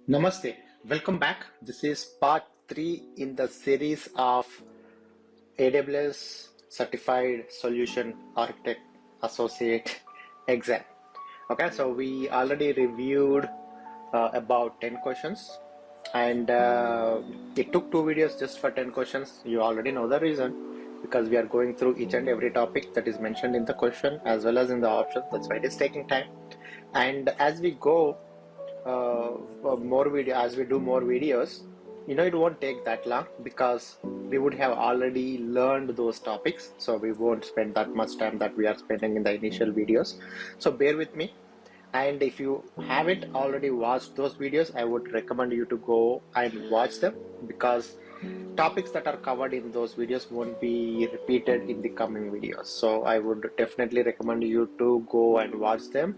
Namaste, welcome back. This is part 3 in the series of AWS Certified Solution Architect Associate exam. Okay, so we already reviewed about 10 questions and it took 2 videos just for 10 questions. You already know the reason because we are going through each and every topic that is mentioned in the question as well as in the options. That's why it is taking time. And as we go more video as we do more videos, it won't take that long because we would have already learned those topics, so we won't spend that much time that we are spending in the initial videos. So bear with me, and if you haven't already watched those videos, I would recommend you to go and watch them because topics that are covered in those videos won't be repeated in the coming videos. So I would definitely recommend you to go and watch them.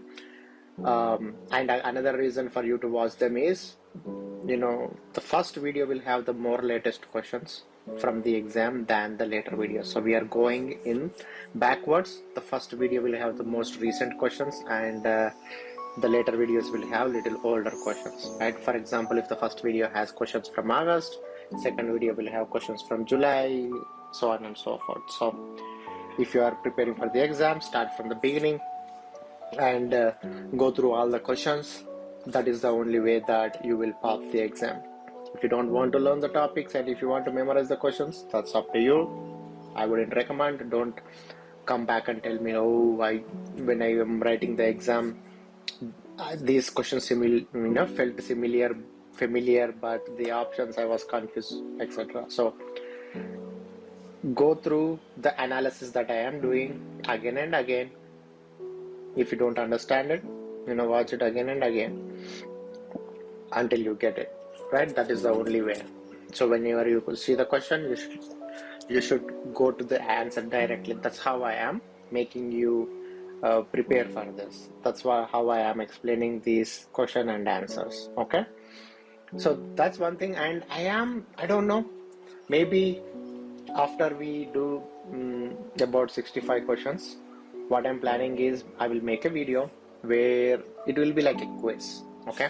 And another reason for you to watch them is, the first video will have the more latest questions from the exam than the later videos. So we are going in backwards. The first video will have the most recent questions, and the later videos will have little older questions. Right? For example, if the first video has questions from August, second video will have questions from July, so on and so forth. So if you are preparing for the exam, start from the beginning and go through all the questions. That is the only way that you will pass the exam. If you don't want to learn the topics and if you want to memorize the questions, that's up to you. I wouldn't recommend. Don't come back and tell me, oh, when I am writing the exam, these questions felt familiar, but the options I was confused, etc. So go through the analysis that I am doing again and again. If you don't understand it, watch it again and again until you get it, right? That is the only way. So whenever you see the question, you should go to the answer directly. That's how I am making you prepare for this. That's how I am explaining these question and answers. Okay, so that's one thing. And I don't know, maybe after we do about 65 questions, what I'm planning is I will make a video where it will be like a quiz. Okay,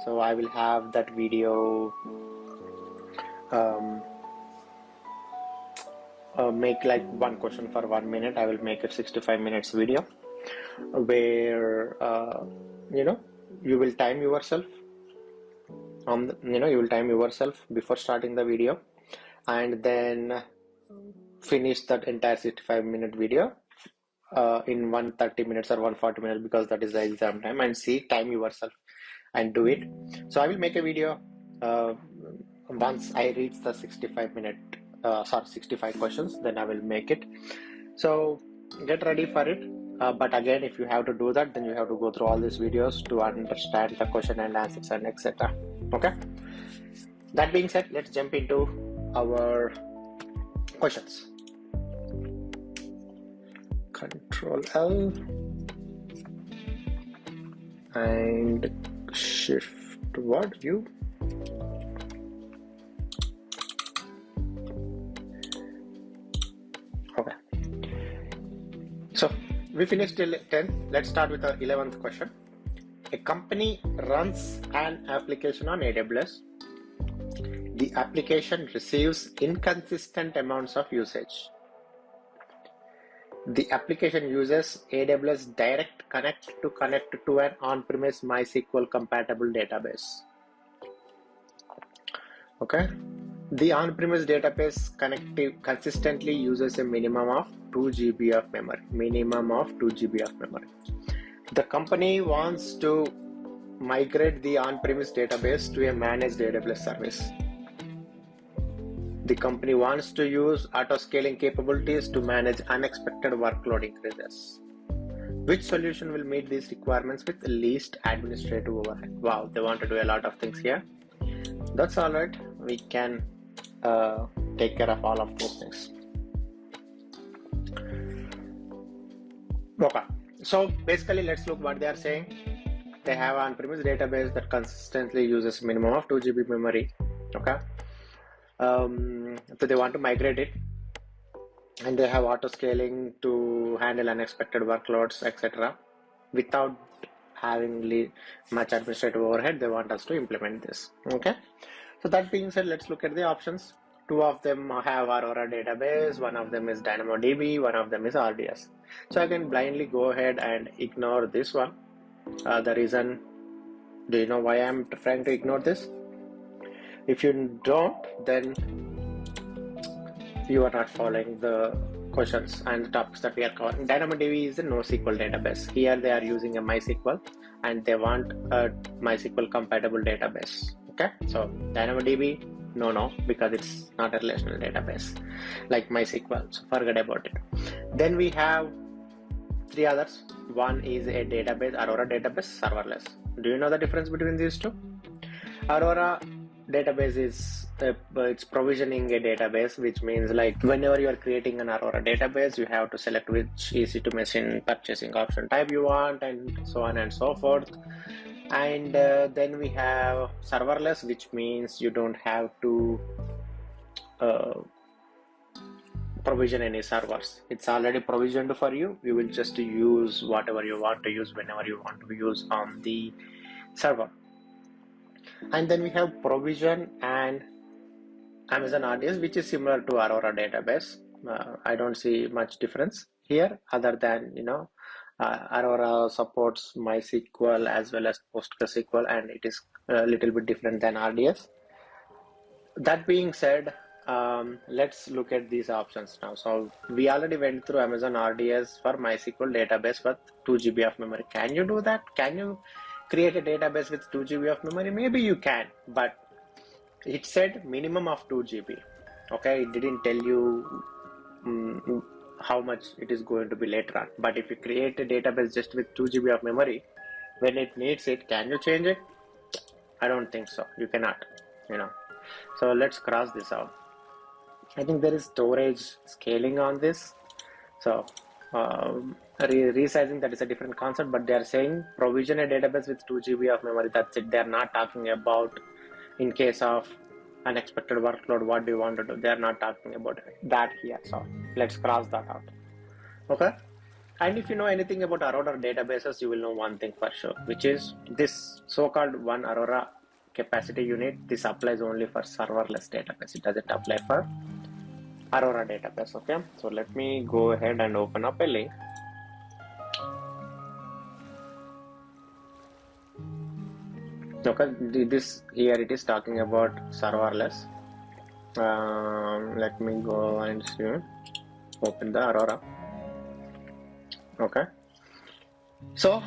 so I will have that video, make like one question for 1 minute. I will make it 65 minutes video where you will time yourself you will time yourself before starting the video, and then finish that entire 65-minute video in 130 minutes or 140 minutes, because that is the exam time, and see, time yourself and do it. So I will make a video once I reach the 65 questions, then I will make it. So get ready for it. But again, if you have to do that, then you have to go through all these videos to understand the question and answers and etc. Okay, that being said, let's jump into our questions. Control L and shift what U. Okay, so we finished till 10. Let's start with the 11th question. A company runs an application on AWS. The application receives inconsistent amounts of usage. The application uses AWS Direct Connect to connect to an on-premise MySQL compatible database. Okay, the on-premise database consistently uses a minimum of 2 GB of memory. The company wants to migrate the on-premise database to a managed AWS service. The company wants to use auto-scaling capabilities to manage unexpected workload increases. Which solution will meet these requirements with the least administrative overhead? Wow, they want to do a lot of things here. That's all right. We can take care of all of those things. Okay, so basically, let's look what they are saying. They have an on-premise database that consistently uses minimum of 2 GB memory. Okay, so they want to migrate it, and they have auto scaling to handle unexpected workloads, etc., without having much administrative overhead, they want us to implement this. Okay, so that being said, let's look at the options. Two of them have Aurora database, one of them is DynamoDB, one of them is RDS. So I can blindly go ahead and ignore this one. The reason, do you know why I'm trying to ignore this? If you don't, then you are not following the questions and the topics that we are covering. DynamoDB is a NoSQL database. Here they are using a MySQL and they want a MySQL compatible database. Okay, so DynamoDB, no, because it's not a relational database like MySQL, so forget about it. Then we have three others. One is a database, Aurora database, serverless. Do you know the difference between these two? Aurora database is it's provisioning a database, which means like whenever you are creating an Aurora database, you have to select which EC2 machine purchasing option type you want, and so on and so forth. And then we have serverless, which means you don't have to provision any servers. It's already provisioned for you. You will just use whatever you want to use whenever you want to use on the server. And then we have provision and Amazon RDS, which is similar to Aurora database. I don't see much difference here, other than Aurora supports MySQL as well as PostgreSQL, and it is a little bit different than RDS. That being said, let's look at these options now. So we already went through Amazon RDS for MySQL database with 2 GB of memory. Can you do that? Can you create a database with 2 GB of memory? Maybe you can, but it said minimum of 2 GB. Okay, it didn't tell you how much it is going to be later on. But if you create a database just with 2 GB of memory, when it needs it, can you change it? I don't think so. You cannot, So let's cross this out. I think there is storage scaling on this. So resizing, that is a different concept, but they are saying provision a database with 2 GB of memory. That's it. They are not talking about in case of unexpected workload, what do you want to do? They are not talking about that here. So let's cross that out. Okay. And if you know anything about Aurora databases, you will know one thing for sure, which is this so-called one Aurora capacity unit. This applies only for serverless database. It doesn't apply for Aurora database. Okay. So let me go ahead and open up a link. Okay, this here it is talking about serverless. Let me go and see. Open the Aurora. Okay, so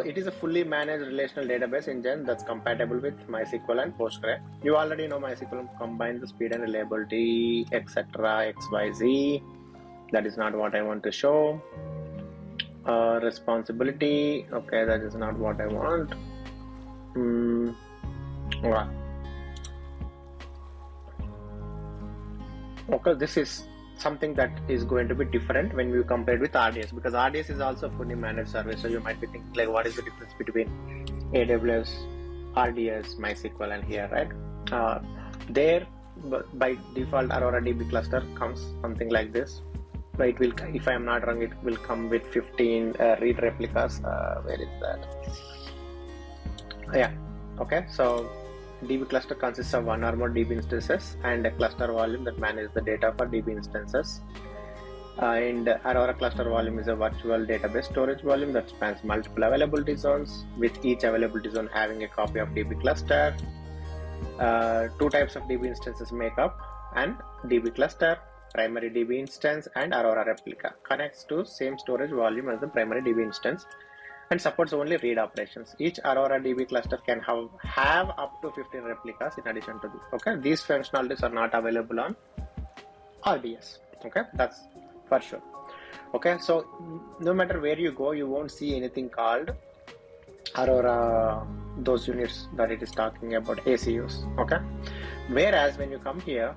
it is a fully managed relational database engine that's compatible with MySQL and Postgre. You already know MySQL combines the speed and reliability, etc. XYZ. That is not what I want to show. Responsibility. Okay, that is not what I want. Okay, this is something that is going to be different when we compare it with RDS, because RDS is also fully managed service. So you might be thinking like, what is the difference between AWS, RDS, MySQL, and here, right? There, by default, Aurora DB cluster comes something like this. But it will, if I am not wrong, it will come with 15 read replicas. Where is that? Yeah, okay, so DB cluster consists of one or more DB instances and a cluster volume that manages the data for DB instances. And Aurora cluster volume is a virtual database storage volume that spans multiple availability zones, with each availability zone having a copy of DB cluster. Two types of DB instances make up an DB cluster: primary DB instance and Aurora replica. Connects to same storage volume as the primary DB instance and supports only read operations. Each Aurora DB cluster can have up to 15 replicas in addition to this. Okay, these functionalities are not available on RDS. Okay, that's for sure. Okay, so no matter where you go, you won't see anything called Aurora, those units that it is talking about, ACUs. Okay, whereas when you come here,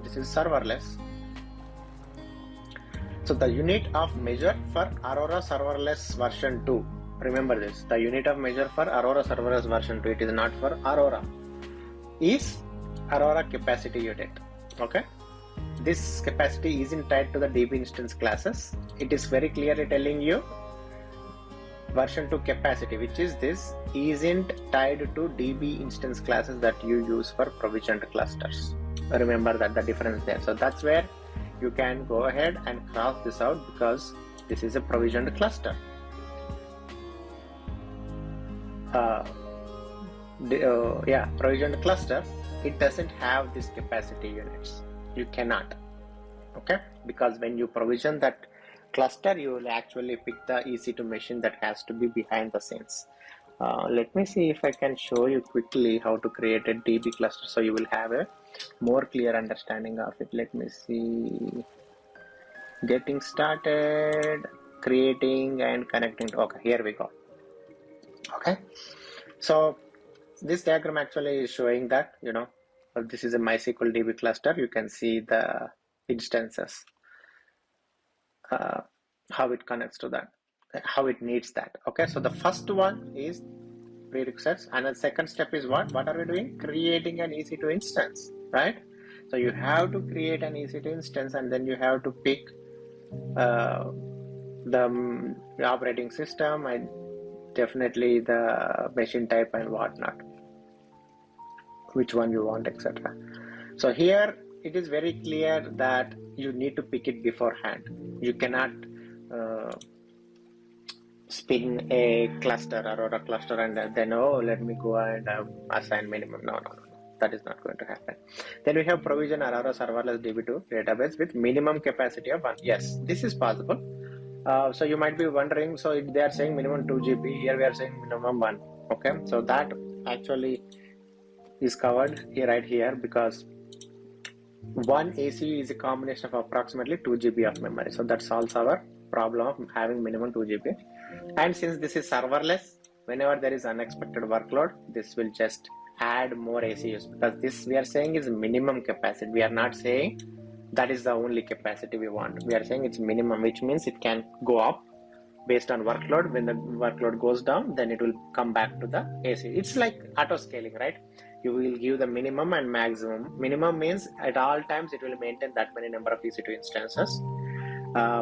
this is serverless. So the unit of measure for Aurora serverless version 2. Remember this, the unit of measure for Aurora serverless version 2, it is not for Aurora, is Aurora capacity unit. Okay, this capacity isn't tied to the DB instance classes. It is very clearly telling you version 2 capacity, which is this, isn't tied to DB instance classes that you use for provisioned clusters. Remember that the difference there. So that's where you can go ahead and cross this out, because this is a provisioned cluster. Provisioned cluster, it doesn't have this capacity units. You cannot, okay, because when you provision that cluster, you will actually pick the EC2 machine that has to be behind the scenes. Let me see if I can show you quickly how to create a DB cluster, so you will have a more clear understanding of it. Let me see. Getting started, creating and connecting. Okay, here we go. Okay, so this diagram actually is showing that, this is a MySQL DB cluster. You can see the instances, how it connects to that, how it needs that. Okay, so the first one is prerequisites, and the second step is what are we doing? Creating an EC2 instance, right? So you have to create an EC2 instance, and then you have to pick the operating system and definitely the machine type and whatnot, which one you want, etc. So here it is very clear that you need to pick it beforehand. You cannot spin a cluster or a cluster and then, let me go and assign minimum. No, that is not going to happen. Then we have provision Aurora serverless DB2 database with minimum capacity of 1. Yes, this is possible. So you might be wondering, so they are saying minimum 2 GB, here we are saying minimum 1. Okay, so that actually is covered here, right here, because one AC is a combination of approximately 2 GB of memory. So that solves our problem of having minimum 2 GB. And since this is serverless, whenever there is unexpected workload, this will just add more ACUs, because this we are saying is minimum capacity. We are not saying that is the only capacity we want. We are saying it's minimum, which means it can go up based on workload. When the workload goes down, then it will come back to the AC. It's like auto scaling, right? You will give the minimum and maximum. Minimum means at all times it will maintain that many number of EC2 instances.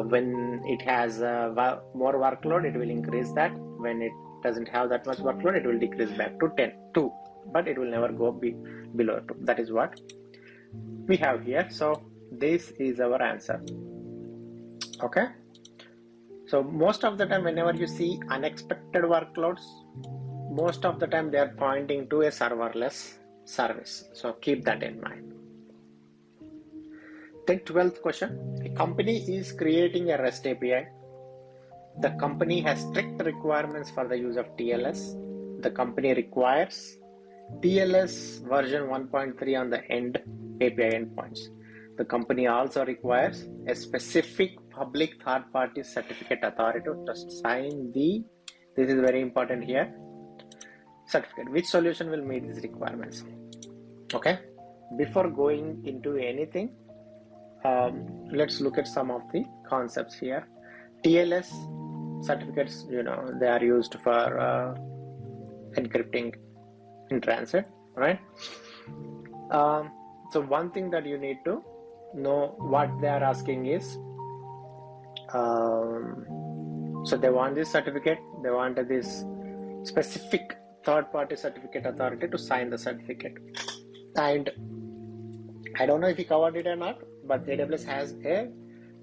When it has more workload, it will increase that. When it doesn't have that much workload, it will decrease back to 2, but it will never go below 2. That is what we have here. So this is our answer. Okay, so most of the time whenever you see unexpected workloads, most of the time they are pointing to a serverless service. So keep that in mind. Then 12th question, a company is creating a REST API. The company has strict requirements for the use of TLS. The company requires TLS version 1.3 on the end API endpoints. The company also requires a specific public third-party certificate authority to sign the, this is very important here, certificate. Which solution will meet these requirements? Okay, before going into anything, let's look at some of the concepts here. TLS certificates, they are used for encrypting in transit, right? So one thing that you need to know, what they are asking is, so they want this certificate, they want this specific third-party certificate authority to sign the certificate. And I don't know if we covered it or not, but AWS has a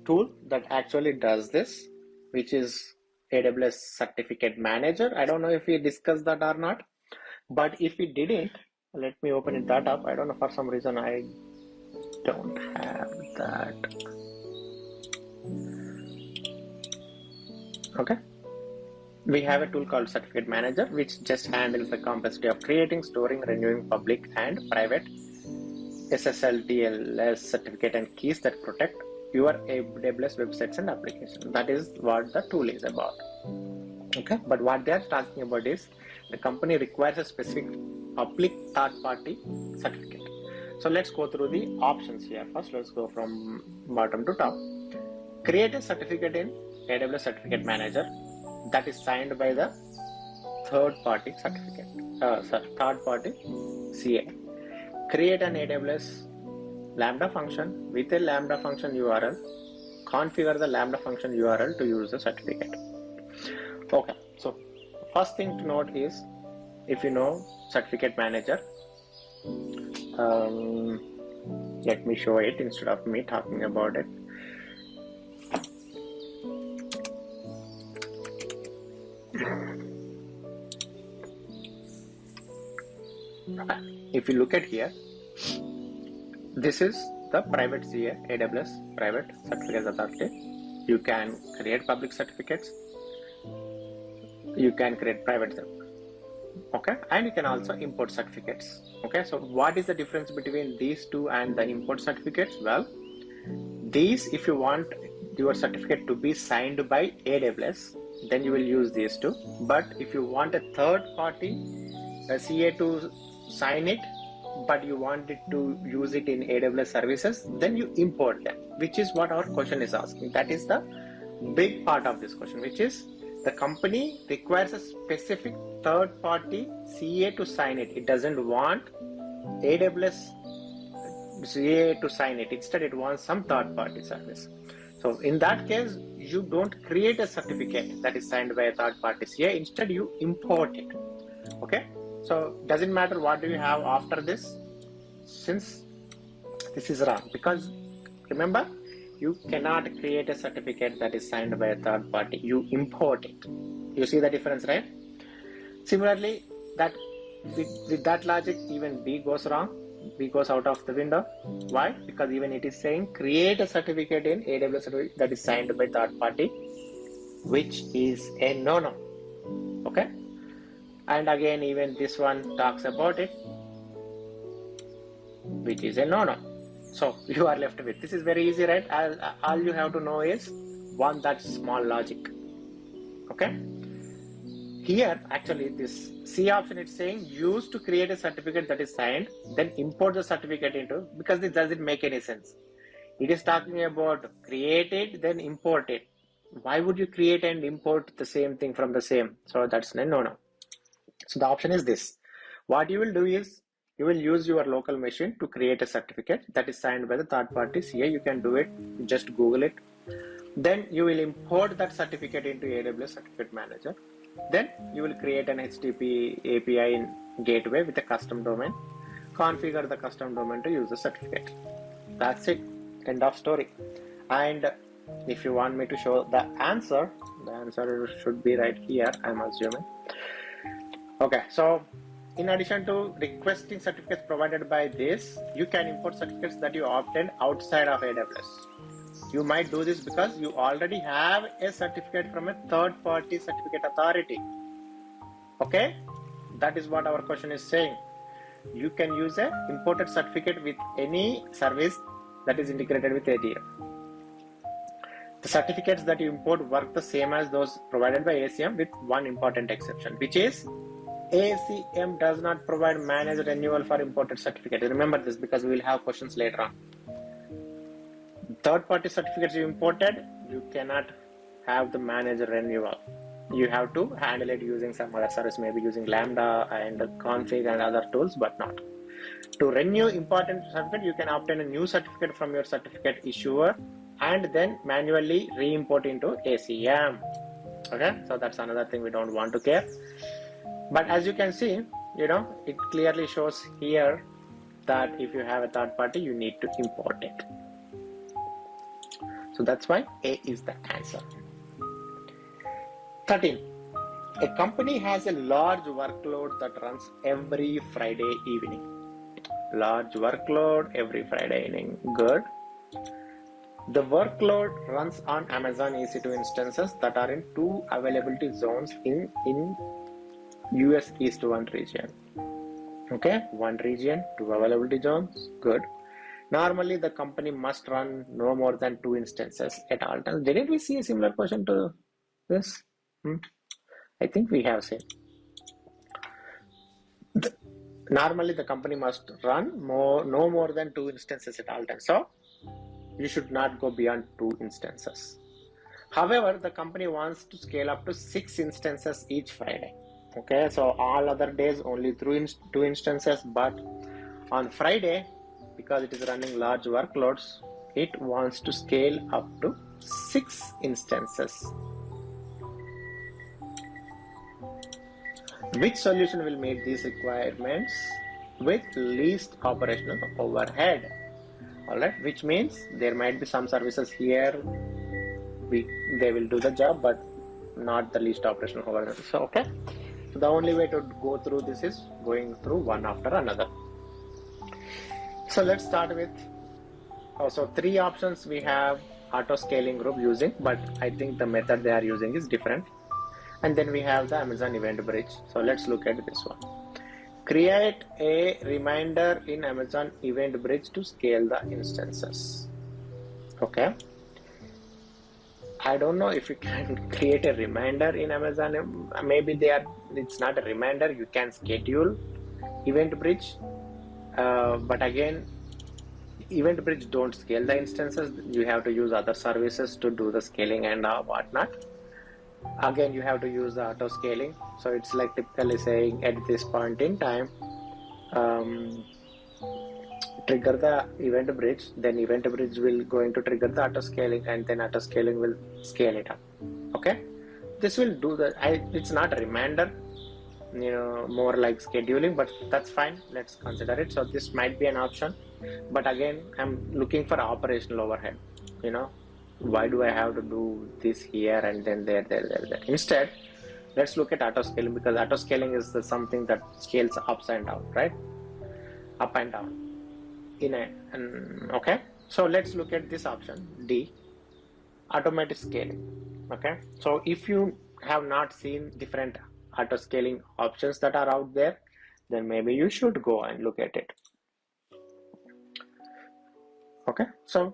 tool that actually does this, which is AWS Certificate Manager. I don't know if we discussed that or not, but if we didn't, let me open it that up. I don't know, for some reason I don't have that. Okay, we have a tool called Certificate Manager, which just handles the complexity of creating, storing, renewing public and private SSL, TLS certificate and keys that protect your AWS websites and applications. That is what the tool is about. Okay, but what they are talking about is the company requires a specific public third-party certificate. So let's go through the options here. First, let's go from bottom to top. Create a certificate in AWS Certificate Manager that is signed by the third-party certificate, third-party CA. Create an AWS Lambda function with a Lambda function URL. Configure the Lambda function URL to use the certificate. Okay, so first thing to note is, if you know certificate manager, let me show it instead of me talking about it. If you look at here, this is the private CA, AWS Private Certificate Authority. You can create public certificates, you can create private, okay, and you can also import certificates. Okay, so what is the difference between these two and the import certificates? Well, these, if you want your certificate to be signed by AWS, then you will use these two. But if you want a third party CA to sign it, but you want it to use it in AWS services, then you import them, which is what our question is asking. That is the big part of this question, which is the company requires a specific third party CA to sign it. It doesn't want AWS CA to sign it. Instead, it wants some third party service. So in that case, you don't create a certificate that is signed by a third party CA. Instead, you import it. Okay. So doesn't matter what do you have after this, since this is wrong, because remember, you cannot create a certificate that is signed by a third party. You import it. You see the difference, right? Similarly, that with that logic, even B goes wrong. B goes out of the window. Why? Because even it is saying create a certificate in AWS that is signed by third party, which is a no-no. Okay. And again, even this one talks about it, which is a no-no. So you are left with, this is very easy, right? All you have to know is one, that small logic. Okay. Here, actually, this C option, it's saying use to create a certificate that is signed, then import the certificate into, because this doesn't make any sense. It is talking about create it, then import it. Why would you create and import the same thing from the same? So that's a no-no. So the option is this. What you will do is, you will use your local machine to create a certificate that is signed by the third party CA. You can do it, just Google it. Then you will import that certificate into AWS Certificate Manager. Then you will create an HTTP API gateway with a custom domain. Configure the custom domain to use the certificate. That's it. End of story. And if you want me to show the answer should be right here, I'm assuming. Okay, so in addition to requesting certificates provided by this, you can import certificates that you obtained outside of AWS. You might do this because you already have a certificate from a third-party certificate authority. Okay, that is what our question is saying. You can use an imported certificate with any service that is integrated with ADF. The certificates that you import work the same as those provided by ACM, with one important exception, which is ACM does not provide managed renewal for imported certificates. Remember this, because we will have questions later on. Third-party certificates you imported, you cannot have the managed renewal. You have to handle it using some other service, maybe using Lambda and config and other tools, but not. To renew important certificate, you can obtain a new certificate from your certificate issuer and then manually re-import into ACM. Okay, so that's another thing we don't want to care. But as you can see, it clearly shows here that if you have a third party, you need to import it. So that's why A is the answer. 13. A company has a large workload that runs every Friday evening. Large workload every Friday evening. Good. The workload runs on Amazon EC2 instances that are in 2 availability zones in US East 1 region. Okay, 1 region, 2 availability zones. Good. Normally, the company must run no more than 2 instances at all times. Didn't we see a similar question to this? I think we have seen. Normally, the company must run no more than 2 instances at all times. So, you should not go beyond 2 instances. However, the company wants to scale up to 6 instances each Friday. Okay, so all other days only 2 instances, but on Friday, because it is running large workloads, it wants to scale up to 6 instances. Which solution will meet these requirements with least operational overhead? All right, which means there might be some services here they will do the job, but not the least operational overhead. So okay, so the only way to go through this is going through one after another. So let's start with so three options we have auto scaling group using, but I think the method they are using is different. And then we have the Amazon Event Bridge. So let's look at this one. Create a reminder in Amazon Event Bridge to scale the instances. Okay. I don't know if you can create a reminder in Amazon. Maybe it's not a reminder. You can schedule Event Bridge. But again, Event Bridge don't scale the instances. You have to use other services to do the scaling and whatnot. Again, you have to use the auto scaling. So it's like typically saying at this point in time, trigger the event bridge, then event bridge will going to trigger the auto scaling, and then auto scaling will scale it up. Okay, this will do the it's not a reminder, more like scheduling, but that's fine, let's consider it. So this might be an option, but again, I'm looking for operational overhead. Why do I have to do this here and then there? Instead, let's look at auto scaling, because auto scaling is something that scales ups and down, right? Up and down okay. So let's look at this option D, automatic scaling. Okay, so if you have not seen different auto scaling options that are out there, then maybe you should go and look at it. Okay, so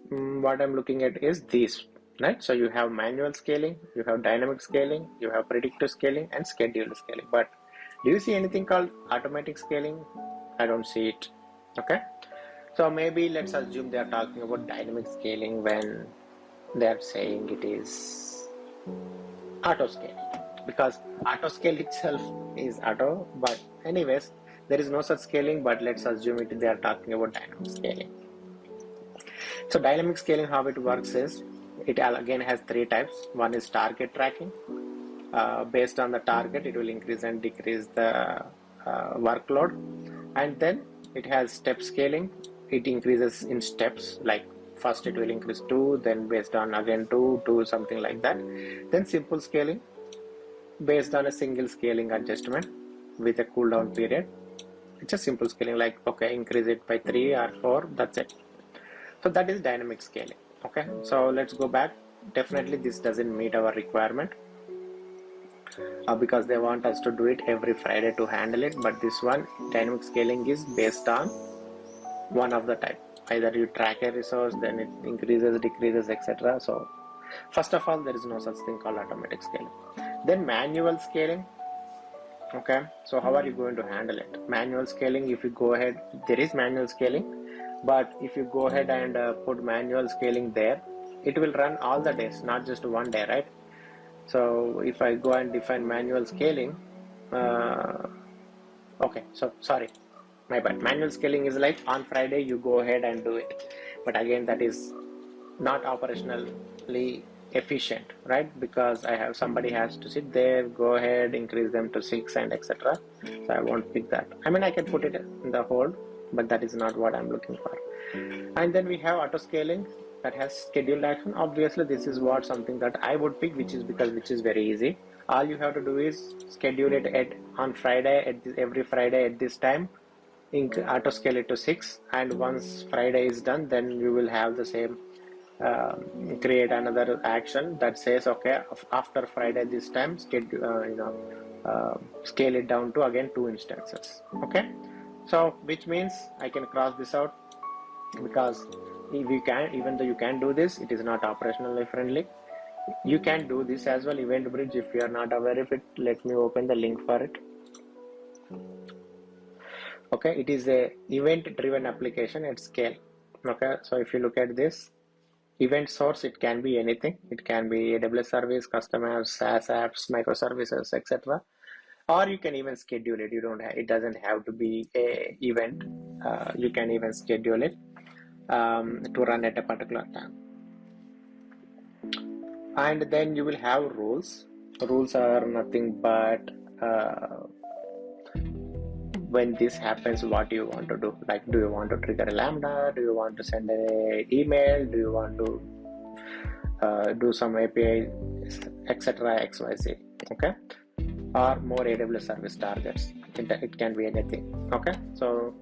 what I'm looking at is these, right? So you have manual scaling, you have dynamic scaling, you have predictive scaling, and scheduled scaling. But do you see anything called automatic scaling? I don't see it. Okay, so maybe let's assume they are talking about dynamic scaling when they are saying it is auto scale, because auto scale itself is auto. But anyways, there is no such scaling, but let's assume they are talking about dynamic scaling. So dynamic scaling, how it works is, it again has three types. One is target tracking. Based on the target, it will increase and decrease the workload. And then it has step scaling. It increases in steps, like first it will increase 2, then based on again 2, something like that. Then simple scaling, based on a single scaling adjustment with a cooldown period. It's a simple scaling, like, okay, increase it by 3 or 4, that's it. So that is dynamic scaling. Okay, so let's go back. Definitely this doesn't meet our requirement, because they want us to do it every Friday to handle it. But this one, dynamic scaling, is based on one of the type. Either you track a resource, then it increases, decreases, etc. So first of all, there is no such thing called automatic scaling. Then manual scaling. Okay, so how are you going to handle it? Manual scaling, if you go ahead, there is manual scaling, but if you go ahead and put manual scaling there, it will run all the days, not just one day, right? So if I go and define manual scaling, okay, so sorry, my bad. Manual scaling is like on Friday you go ahead and do it, but again, that is not operationally efficient, right? Because somebody has to sit there, go ahead, increase them to 6 and etc. So I won't pick that. I mean, I can put it in the hold, but that is not what I'm looking for. And then we have auto scaling that has scheduled action. Obviously this is something that I would pick, which is very easy. All you have to do is schedule it on Friday, every Friday at this time, auto scale it to 6, and once Friday is done, then you will have the same create another action that says, okay, after Friday this time, scale it down to again 2 instances. Okay, so which means I can cross this out, because if you can, even though you can do this, it is not operationally friendly. You can do this as well, event bridge. If you are not aware of it, let me open the link for it. Okay, it is a event driven application at scale. Okay, so if you look at this event source, it can be anything. It can be AWS service, customers, SaaS apps, microservices, etc. Or you can even schedule it. It doesn't have to be a event. You can even schedule it to run at a particular time. And then you will have rules. Rules are nothing but when this happens, what do you want to do? Like, do you want to trigger a Lambda? Do you want to send an email? Do you want to do some API, etc. XYZ? Okay, or more AWS service targets. It can be anything. Okay, so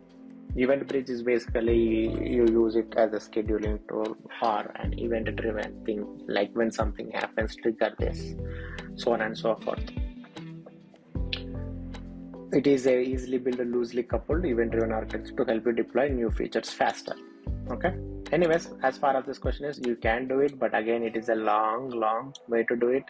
Event Bridge is basically you use it as a scheduling tool or an event-driven thing, like when something happens, trigger this, so on and so forth. It is a easily built, loosely coupled, event-driven architecture to help you deploy new features faster. Okay. Anyways, as far as this question is, you can do it, but again, it is a long way to do it.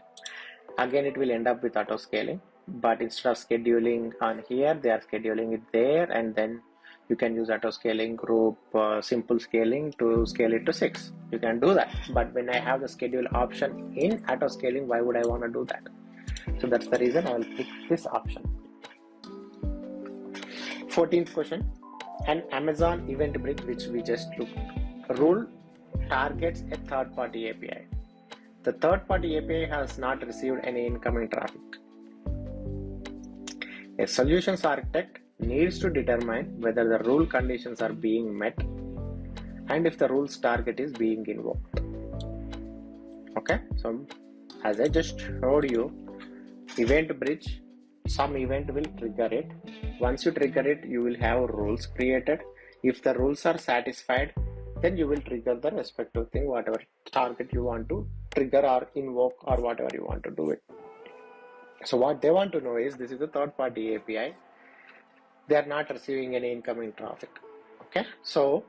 Again, it will end up with auto scaling, but instead of scheduling on here, they are scheduling it there, and then you can use auto scaling group simple scaling to scale it to 6. You can do that, but when I have the schedule option in auto scaling, why would I want to do that? So that's the reason I will pick this option. 14th question. An Amazon Event Bridge, which we just looked, rule targets a third-party API. The third-party API has not received any incoming traffic. A solutions architect needs to determine whether the rule conditions are being met and if the rule's target is being invoked. Okay, so as I just showed you, Event Bridge, some event will trigger it. Once you trigger it, you will have rules created. If the rules are satisfied, then you will trigger the respective thing, whatever target you want to trigger or invoke or whatever you want to do it. So what they want to know is, this is a third-party API. They are not receiving any incoming traffic. Okay, so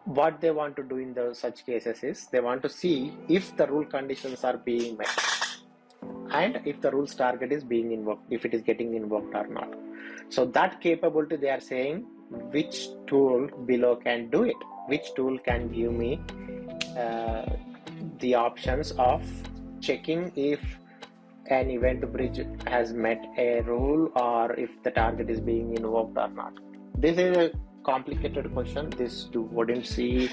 what they want to do in such cases is, they want to see if the rule conditions are being met and if the rules target is being invoked, if it is getting invoked or not. So that capability, they are saying which tool below can do it, which tool can give me the options of checking if an event bridge has met a rule or if the target is being invoked or not. This is a complicated question. This you wouldn't see,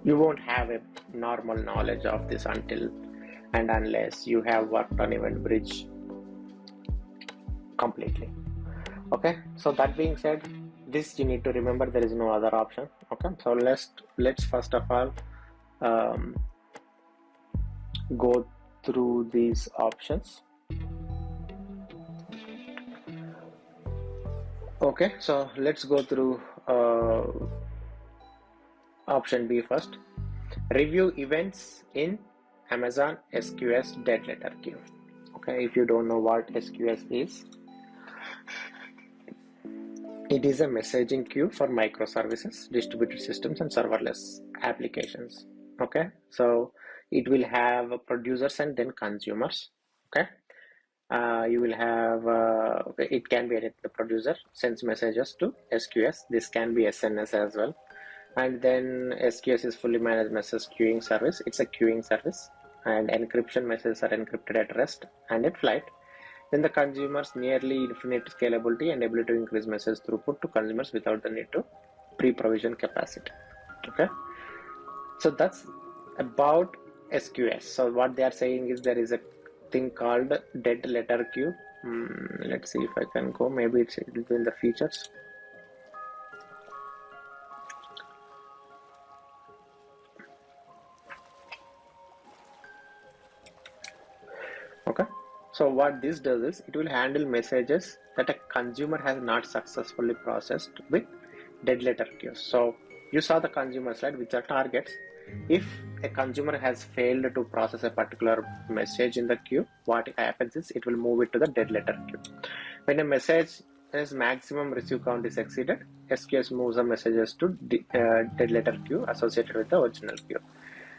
you won't have a normal knowledge of this until and unless you have worked on Event Bridge completely. Okay, so that being said, this you need to remember, there is no other option. Okay, so let's first of all go through these options. Okay, so let's go through option B first. Review events in Amazon SQS dead letter queue. Okay, if you don't know what SQS is, it is a messaging queue for microservices, distributed systems, and serverless applications. Okay, so it will have producers and then consumers. Okay, you will have it can be the producer sends messages to SQS. This can be SNS as well. And then SQS is fully managed message queuing service. It's a queuing service, and encryption messages are encrypted at rest and at flight. Then the consumers nearly infinite scalability and ability to increase message throughput to consumers without the need to pre-provision capacity. Okay, so that's about SQS. So what they are saying is, there is a thing called dead letter queue. Let's see if I can go. Maybe it will be in the features. Okay, so what this does is, it will handle messages that a consumer has not successfully processed with dead letter queues. So you saw the consumer slide with the targets. If a consumer has failed to process a particular message in the queue, what happens is, it will move it to the dead letter queue. When a message has maximum receive count is exceeded, SQS moves the messages to dead letter queue associated with the original queue.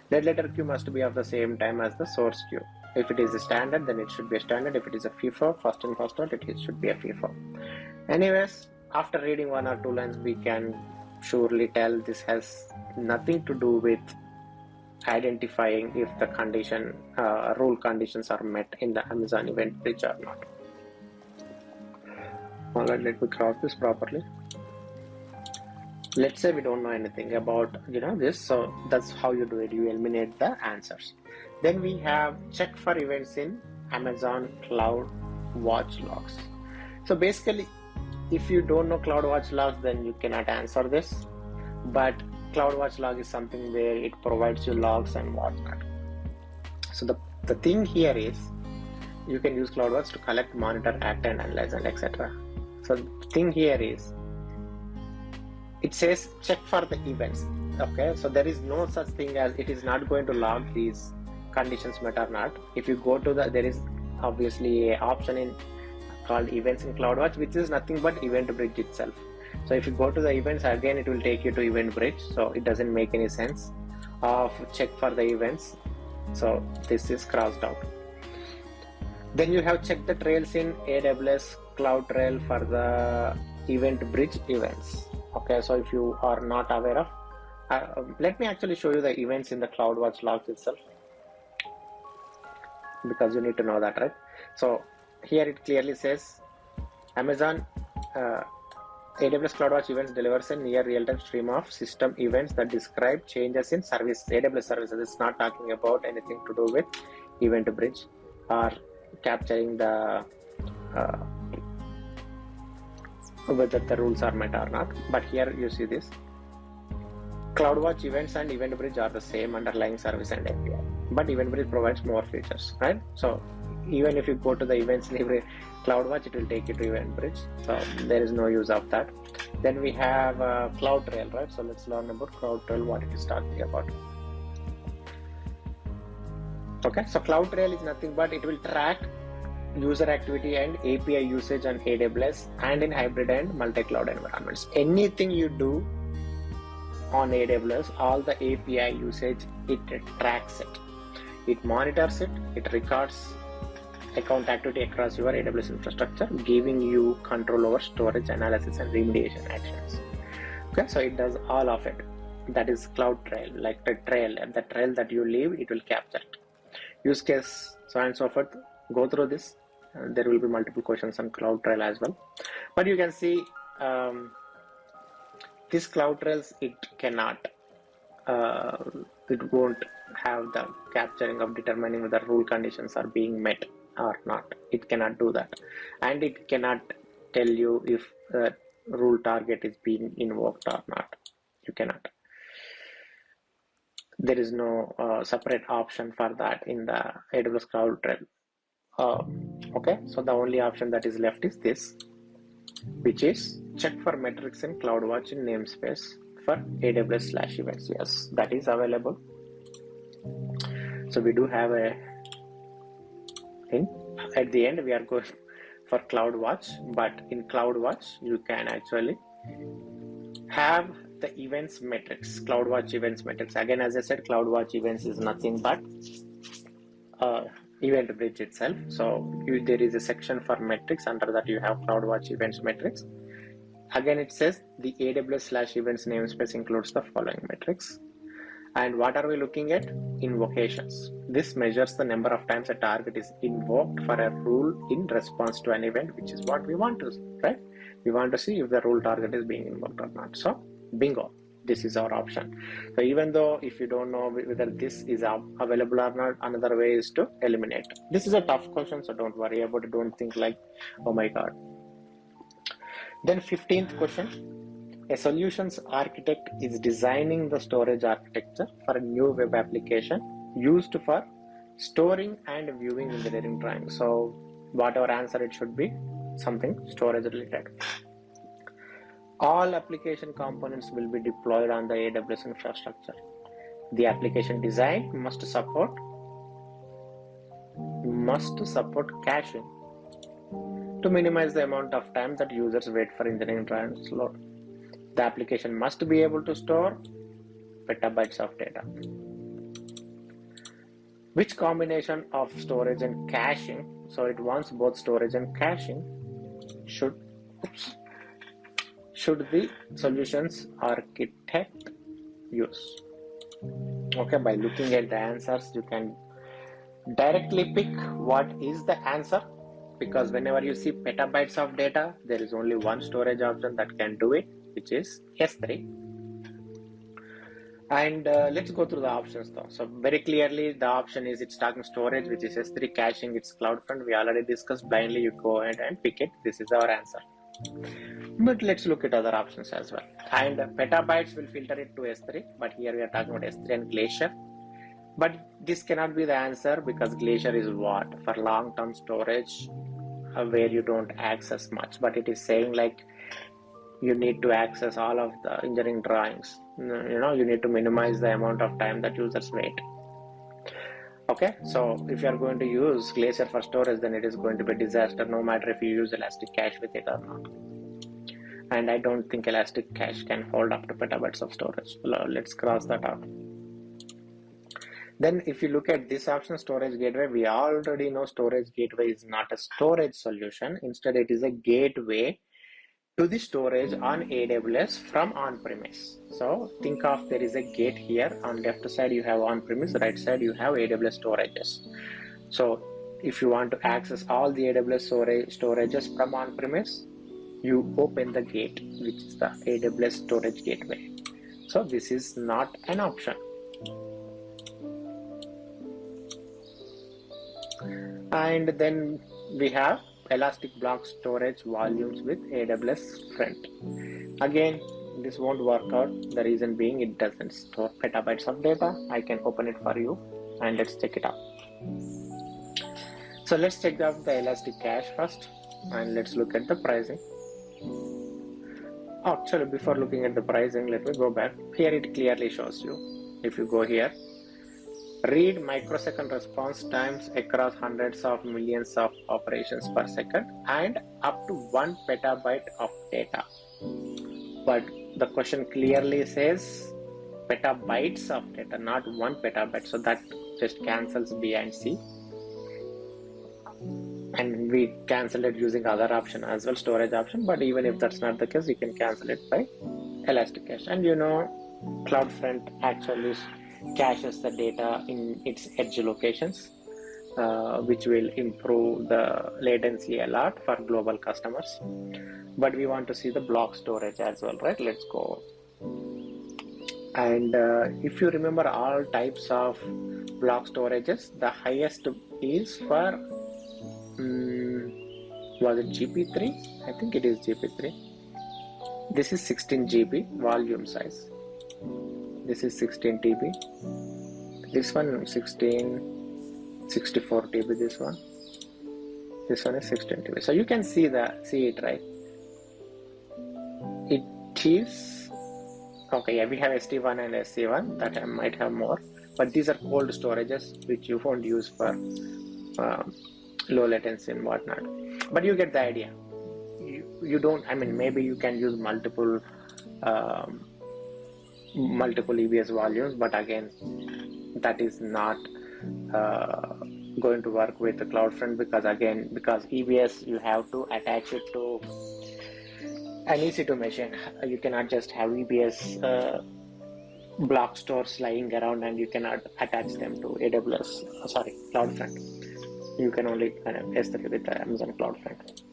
Dead letter queue must be of the same time as the source queue. If it is a standard, then it should be a standard. If it is a FIFO, first in first out, it should be a FIFO. Anyways, after reading one or two lines, we can surely tell this has nothing to do with identifying if the condition rule conditions are met in the Amazon Event Bridge or not. Alright, let me cross this properly. Let's say we don't know anything about this, so that's how you do it. You eliminate the answers. Then we have check for events in Amazon Cloud Watch logs. So basically, if you don't know CloudWatch logs, then you cannot answer this. But CloudWatch log is something where it provides you logs and whatnot. So the thing here is, you can use CloudWatch to collect, monitor, act, and analyze, and etc. So the thing here is, it says check for the events. Okay, so there is no such thing as, it is not going to log these conditions met or not. If you go to there is obviously a option in called events in CloudWatch, which is nothing but event bridge itself. So if you go to the events, again it will take you to event bridge, so it doesn't make any sense of check for the events. So this is crossed out. Then you have checked the trails in AWS Cloud Trail for the event bridge events. Okay, so if you are not aware of, let me actually show you the events in the CloudWatch logs itself, because you need to know that, right? So here it clearly says Amazon AWS CloudWatch events delivers a near real-time stream of system events that describe changes in service, AWS services. It's not talking about anything to do with event bridge or capturing the whether the rules are met or not. But here you see this. CloudWatch events and Event Bridge are the same underlying service and API, but Event Bridge provides more features, right? So even if you go to the events in CloudWatch, it will take you to Event Bridge. So there is no use of that. Then we have Cloud Trail, right? So let's learn about Cloud Trail, what it is talking about. Okay, so Cloud Trail is nothing but it will track user activity and API usage on AWS and in hybrid and multi-cloud environments. Anything you do on AWS, all the API usage, it tracks it. It monitors it, it records account activity across your AWS infrastructure, giving you control over storage, analysis, and remediation actions. Okay, so it does all of it. That is Cloud Trail, like the trail that you leave, it will capture it. Use case, so on and so forth. Go through this. There will be multiple questions on Cloud Trail as well. But you can see this Cloud Trails, it cannot, it won't have the capturing of determining whether rule conditions are being met or not. It cannot do that, and it cannot tell you if the rule target is being invoked or not. You cannot. There is no separate option for that in the AWS Cloud Trail. Okay, so the only option that is left is this, which is check for metrics in CloudWatch in namespace for AWS/events. Yes, that is available. So we do have a thing. At the end, we are going for CloudWatch, but in CloudWatch, you can actually have the events metrics, CloudWatch events metrics. Again, as I said, CloudWatch events is nothing but event bridge itself. So there is a section for metrics. Under that you have CloudWatch events metrics. Again, it says the AWS/events namespace includes the following metrics. And what are we looking at? Invocations. This measures the number of times a target is invoked for a rule in response to an event, which is what we want to see, right? We want to see if the rule target is being invoked or not. So bingo, this is our option. So even though if you don't know whether this is available or not, another way is to eliminate. This is a tough question, so don't worry about it. Don't think like, oh my god. Then 15th question. A solutions architect is designing the storage architecture for a new web application used for storing and viewing engineering drawings. So whatever answer it should be, something storage related. All application components will be deployed on the AWS infrastructure. The application design must support caching to minimize the amount of time that users wait for engineering drawings to load. The application must be able to store petabytes of data. Which combination of storage and caching, so it wants both storage and caching, should the solutions architect use? Okay, by looking at the answers, you can directly pick what is the answer, because whenever you see petabytes of data, there is only one storage option that can do it, which is S3. And let's go through the options though. So very clearly the option is it's talking storage, which is S3, caching, it's CloudFront. We already discussed. Blindly you go ahead and pick it. This is our answer. But let's look at other options as well. And petabytes will filter it to S3, but here we are talking about S3 and Glacier. But this cannot be the answer because Glacier is what? For long-term storage where you don't access much, but it is saying like you need to access all of the engineering drawings. You need to minimize the amount of time that users wait. Okay, so if you are going to use Glacier for storage, then it is going to be a disaster no matter if you use Elastic Cache with it or not. And I don't think Elastic Cache can hold up to petabytes of storage. Let's cross that out. Then if you look at this option, storage gateway, we already know storage gateway is not a storage solution. Instead, it is a gateway to the storage on AWS from on-premise. So think of there is a gate here. On left side you have on-premise, right side you have AWS storages. So if you want to access all the AWS storages from on-premise, you open the gate, which is the AWS storage gateway. So this is not an option. And then we have Elastic Block Storage volumes with AWS Front. Again, this won't work out. The reason being it doesn't store petabytes of data. I can open it for you and let's check it out. So let's check out the Elastic Cache first and let's look at the pricing. Actually, before looking at the pricing, let me go back. Here it clearly shows you. If you go here, read microsecond response times across hundreds of millions of operations per second and up to 1 petabyte of data. But the question clearly says petabytes of data, not 1 petabyte. So that just cancels B and C. And we cancel it using other option as well, storage option. But even if that's not the case, you can cancel it by Elastic Cache. And CloudFront actually caches the data in its edge locations, which will improve the latency a lot for global customers. But we want to see the block storage as well, right? Let's go. And if you remember all types of block storages, the highest is for was it GP3? I think it is GP3. This is 16 GB volume size. This is 16 TB. This one 64 TB. This one is 16 TB. So you can see it, right? It is okay. Yeah, we have ST1 and SC1 that I might have more, but these are cold storages which you won't use for low latency and whatnot. But you get the idea. You don't. I mean, maybe you can use multiple EBS volumes, but again, that is not going to work with the CloudFront because EBS you have to attach it to an EC2 machine. You cannot just have EBS block stores lying around and you cannot attach them to CloudFront. You can only S3 with the Amazon CloudFront.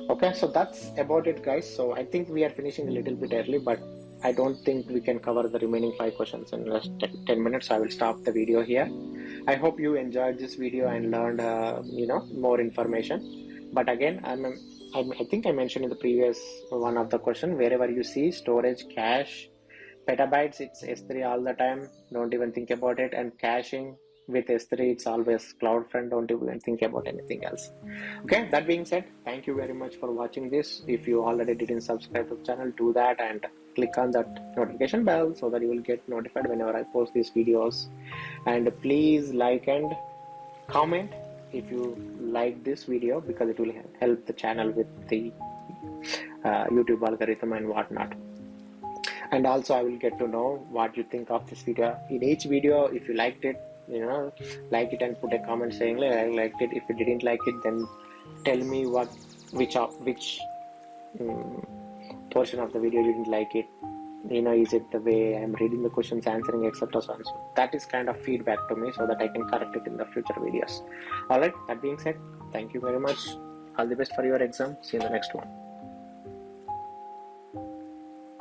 Okay, so that's about it, guys. So I think we are finishing a little bit early, but I don't think we can cover the remaining 5 questions in just 10 minutes. So I will stop the video here. I hope you enjoyed this video and learned, more information. But again, I think I mentioned in the previous one of the question, wherever you see storage, cache, petabytes, it's S3 all the time. Don't even think about it. And caching with S3, it's always CloudFront. Don't even think about anything else. Okay, that being said, thank you very much for watching this. If you already didn't subscribe to the channel, do that and click on that notification bell so that you will get notified whenever I post these videos. And please like and comment if you like this video because it will help the channel with the YouTube algorithm and whatnot. And also I will get to know what you think of this video. In each video, if you liked it, like it and put a comment saying like I liked it. If you didn't like it, then tell me which portion of the video you didn't like it. Is it the way I'm reading the questions, answering, etc. So that is kind of feedback to me so that I can correct it in the future videos. Alright, that being said, thank you very much. All the best for your exam. See you in the next one.